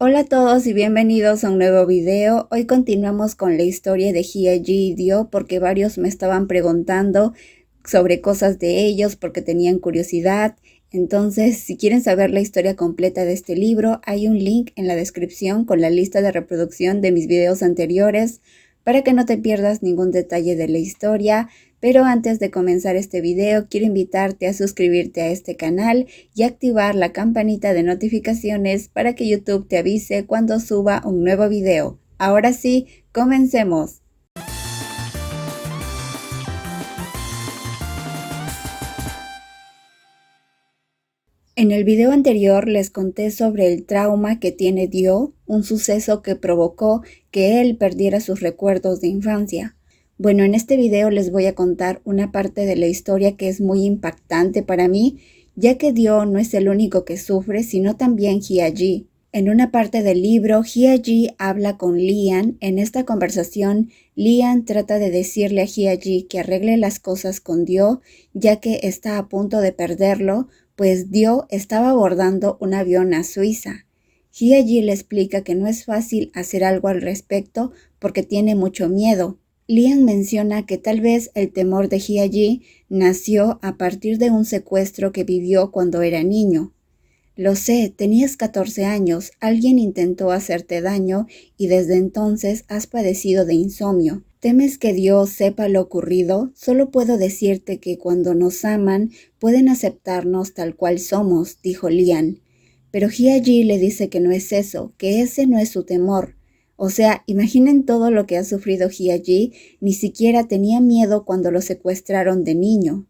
Hola a todos y bienvenidos a un nuevo video. Hoy continuamos con la historia de Hye-ji y Dio porque varios me estaban preguntando sobre cosas de ellos porque tenían curiosidad. Entonces, si quieren saber la historia completa de este libro, hay un link en la descripción con la lista de reproducción de mis videos anteriores para que no te pierdas ningún detalle de la historia. Pero antes de comenzar este video, quiero invitarte a suscribirte a este canal y activar la campanita de notificaciones para que YouTube te avise cuando suba un nuevo video. Ahora sí, comencemos. En el video anterior les conté sobre el trauma que tiene Dio, un suceso que provocó que él perdiera sus recuerdos de infancia. Bueno, en este video les voy a contar una parte de la historia que es muy impactante para mí, ya que Dio no es el único que sufre, sino también Hye-ji. En una parte del libro, Hye-ji habla con Lian. En esta conversación, Lian trata de decirle a Hye-ji que arregle las cosas con Dio, ya que está a punto de perderlo, pues Dio estaba abordando un avión a Suiza. Hye-ji le explica que no es fácil hacer algo al respecto porque tiene mucho miedo. Lian menciona que tal vez el temor de Hye-ji nació a partir de un secuestro que vivió cuando era niño. Lo sé, tenías 14 años, alguien intentó hacerte daño y desde entonces has padecido de insomnio. ¿Temes que Dios sepa lo ocurrido? Solo puedo decirte que cuando nos aman, pueden aceptarnos tal cual somos, dijo Lian. Pero Hye-ji le dice que no es eso, que ese no es su temor. O sea, imaginen todo lo que ha sufrido Hye-ji, ni siquiera tenía miedo cuando lo secuestraron de niño.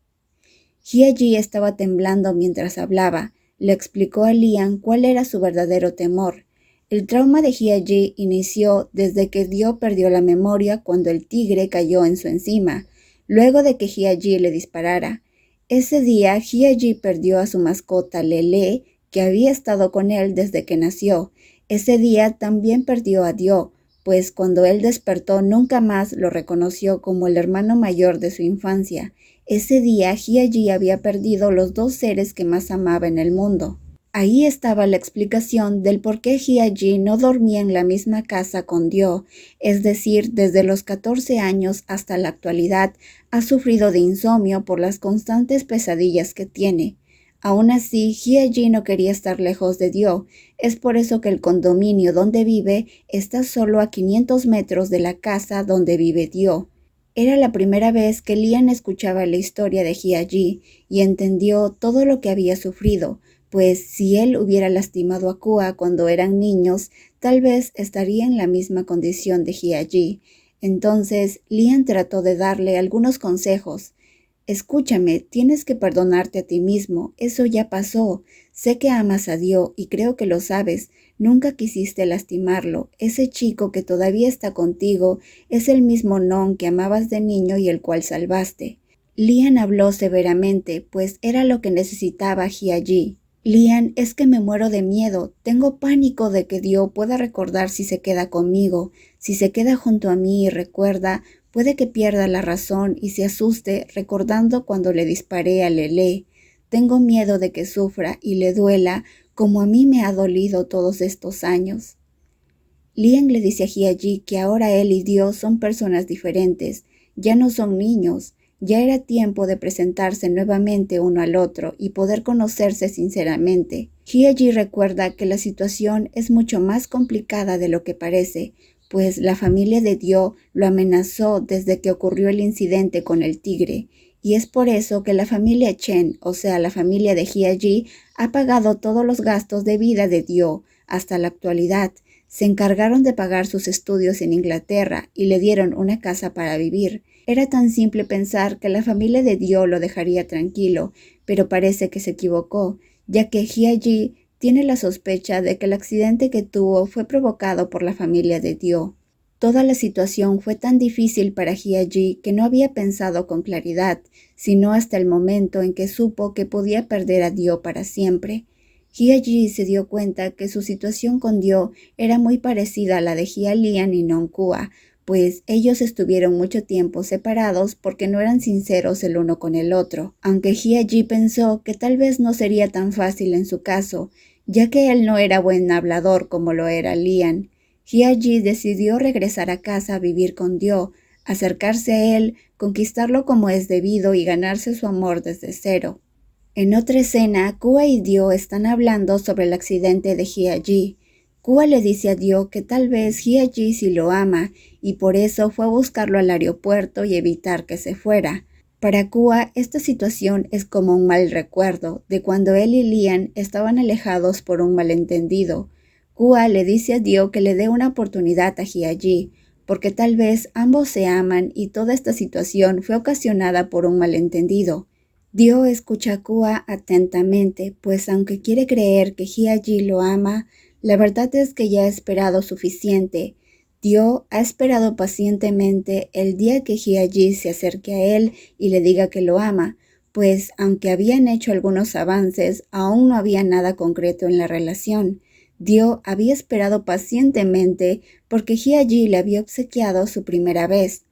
Hye-ji estaba temblando mientras hablaba. Le explicó a Lian cuál era su verdadero temor. El trauma de Hye-ji inició desde que Dio perdió la memoria cuando el tigre cayó en su encima, luego de que Hye-ji le disparara. Ese día, Hye-ji perdió a su mascota Lele, que había estado con él desde que nació. Ese día también perdió a Dio, pues cuando él despertó nunca más lo reconoció como el hermano mayor de su infancia. Ese día, Hye-ji había perdido los dos seres que más amaba en el mundo. Ahí estaba la explicación del por qué Hye-ji no dormía en la misma casa con Dio, es decir, desde los 14 años hasta la actualidad ha sufrido de insomnio por las constantes pesadillas que tiene. Aún así, Hye-ji no quería estar lejos de Dio, es por eso que el condominio donde vive está solo a 500 metros de la casa donde vive Dio. Era la primera vez que Lian escuchaba la historia de Hye-ji y entendió todo lo que había sufrido, pues si él hubiera lastimado a Kua cuando eran niños, tal vez estaría en la misma condición de Hye-ji. Entonces, Lian trató de darle algunos consejos. Escúchame, tienes que perdonarte a ti mismo, eso ya pasó. Sé que amas a Dio y creo que lo sabes. Nunca quisiste lastimarlo. Ese chico que todavía está contigo es el mismo Non que amabas de niño y el cual salvaste. Lian habló severamente, pues era lo que necesitaba Hye-ji. Lian, es que me muero de miedo. Tengo pánico de que Dio pueda recordar si se queda conmigo. Si se queda junto a mí y recuerda, puede que pierda la razón y se asuste recordando cuando le disparé a Lele. Tengo miedo de que sufra y le duela como a mí me ha dolido todos estos años. Lian le dice a Hye-ji que ahora él y Dio son personas diferentes, ya no son niños, ya era tiempo de presentarse nuevamente uno al otro y poder conocerse sinceramente. Hye-ji recuerda que la situación es mucho más complicada de lo que parece, pues la familia de Dio lo amenazó desde que ocurrió el incidente con el tigre, y es por eso que la familia Chen, o sea, la familia de Hye-ji, ha pagado todos los gastos de vida de Dio hasta la actualidad. Se encargaron de pagar sus estudios en Inglaterra y le dieron una casa para vivir. Era tan simple pensar que la familia de Dio lo dejaría tranquilo, pero parece que se equivocó, ya que Hye-ji tiene la sospecha de que el accidente que tuvo fue provocado por la familia de Dio. Toda la situación fue tan difícil para Hye-ji que no había pensado con claridad, sino hasta el momento en que supo que podía perder a Dio para siempre. Hye-ji se dio cuenta que su situación con Dio era muy parecida a la de Hye-lian y Non-kua, pues ellos estuvieron mucho tiempo separados porque no eran sinceros el uno con el otro. Aunque Hye-ji pensó que tal vez no sería tan fácil en su caso, ya que él no era buen hablador como lo era Lian. Hye-ji decidió regresar a casa a vivir con Dio, acercarse a él, conquistarlo como es debido y ganarse su amor desde cero. En otra escena, Kua y Dio están hablando sobre el accidente de Hye-ji. Kua le dice a Dio que tal vez Hye-ji sí lo ama y por eso fue a buscarlo al aeropuerto y evitar que se fuera. Para Kua, esta situación es como un mal recuerdo de cuando él y Lian estaban alejados por un malentendido. Kua le dice a Dio que le dé una oportunidad a Hye-ji, porque tal vez ambos se aman y toda esta situación fue ocasionada por un malentendido. Dio escucha a Kua atentamente, pues aunque quiere creer que Hye-ji lo ama, la verdad es que ya ha esperado suficiente. Dio ha esperado pacientemente el día que Hye-ji se acerque a él y le diga que lo ama, pues aunque habían hecho algunos avances, aún no había nada concreto en la relación. Dio había esperado pacientemente porque Hye-ji le había obsequiado su primera vez.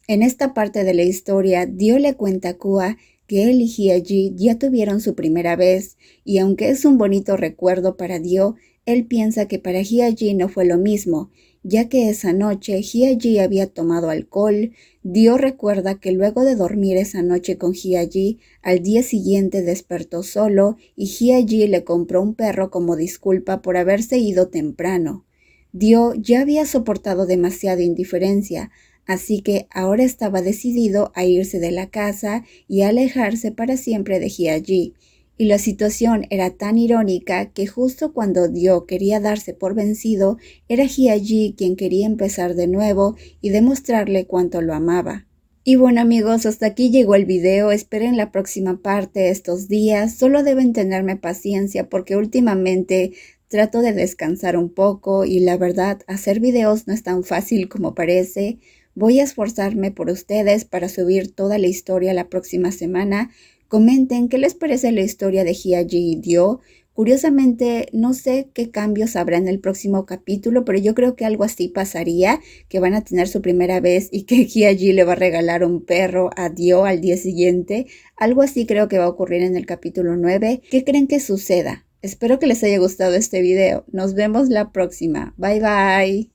En esta parte de la historia, Dio le cuenta a Kua que él y Hye-ji ya tuvieron su primera vez, y aunque es un bonito recuerdo para Dio, él piensa que para Hye-ji no fue lo mismo, ya que esa noche Hye-ji había tomado alcohol. Dio recuerda que luego de dormir esa noche con Hye-ji, al día siguiente despertó solo y Hye-ji le compró un perro como disculpa por haberse ido temprano. Dio ya había soportado demasiada indiferencia, así que ahora estaba decidido a irse de la casa y a alejarse para siempre de Hye-ji. Y la situación era tan irónica que justo cuando Dio quería darse por vencido, era Hye-ji quien quería empezar de nuevo y demostrarle cuánto lo amaba. Y bueno amigos, hasta aquí llegó el video, esperen la próxima parte estos días, solo deben tenerme paciencia porque últimamente trato de descansar un poco y la verdad, hacer videos no es tan fácil como parece. Voy a esforzarme por ustedes para subir toda la historia la próxima semana. Comenten qué les parece la historia de Hye-ji y Dio. Curiosamente, no sé qué cambios habrá en el próximo capítulo, pero yo creo que algo así pasaría, que van a tener su primera vez y que Hye-ji le va a regalar un perro a Dio al día siguiente. Algo así creo que va a ocurrir en el capítulo 9. ¿Qué creen que suceda? Espero que les haya gustado este video. Nos vemos la próxima. Bye bye.